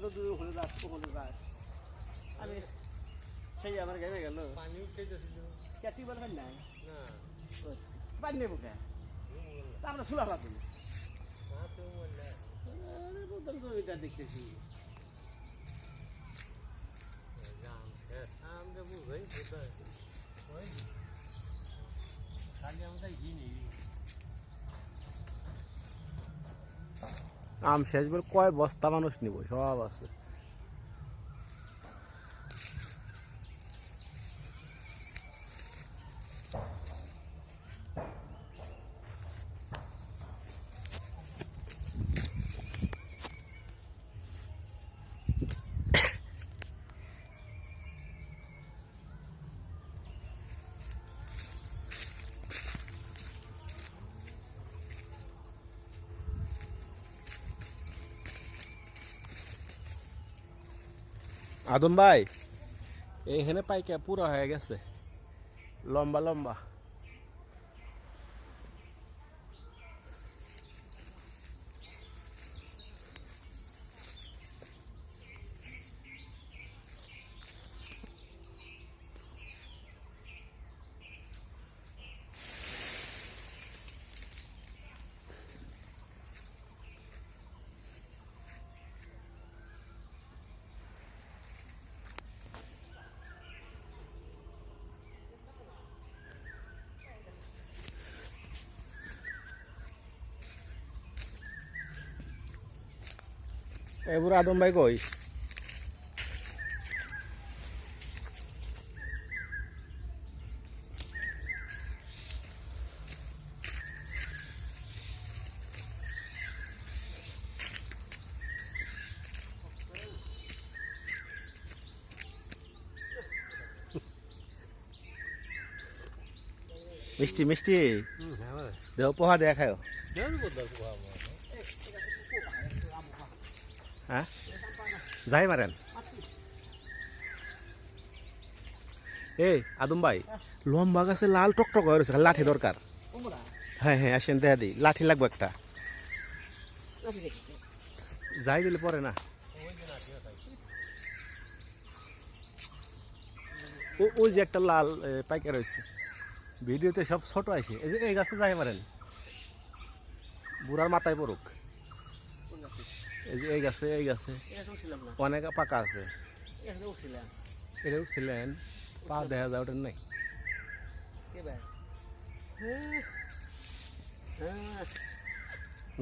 কত দূর হলে যাস হলে যাস আমি সেই আমার গেমে গেল পানি উঠতেছিল ক্যাটি বলবেন নাই না পানি নেবো কে আমরা সুলা পাবো না তো বললে আরে বোতল জমিটা দেখতেছি জাম শেষ আমরা বুঝাই কোথায় ওই খালি আমরা ঘিনি আম শেষ বলে কয় বস্তা মানুষ নিব সব আছে আদম ভাই এইখানে পাইকা পুরো হয়ে গেছে লম্বা লম্বা এবার আদম ভাই কই মিষ্টি মিষ্টি দেহ পোহা দেখায় হ্যাঁ যাই মারেন এই আদম ভাই লম্বা গাছে লাল টকটক হয়ে রয়েছে লাঠি দরকার হ্যাঁ হ্যাঁ আসেন দেখা দিই লাঠি লাগবে একটা যাই দিলে পরে না ওই যে একটা লাল পাইকার রয়েছে ভিডিওতে সব ছোট আছে এই যে এই গাছে যাই মারেন বুড়ার মাথায় পড়ুক এই যে এই গাছে অনেক পাকা আছে এটা উঠছিলেন পা দেখা যায় ওটার নাই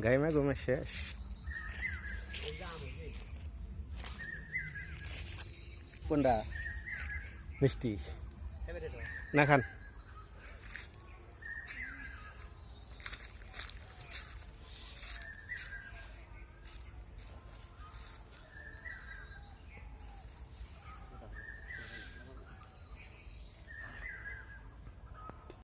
গাইমে ঘুমে শেষ কোনটা মিষ্টি না খান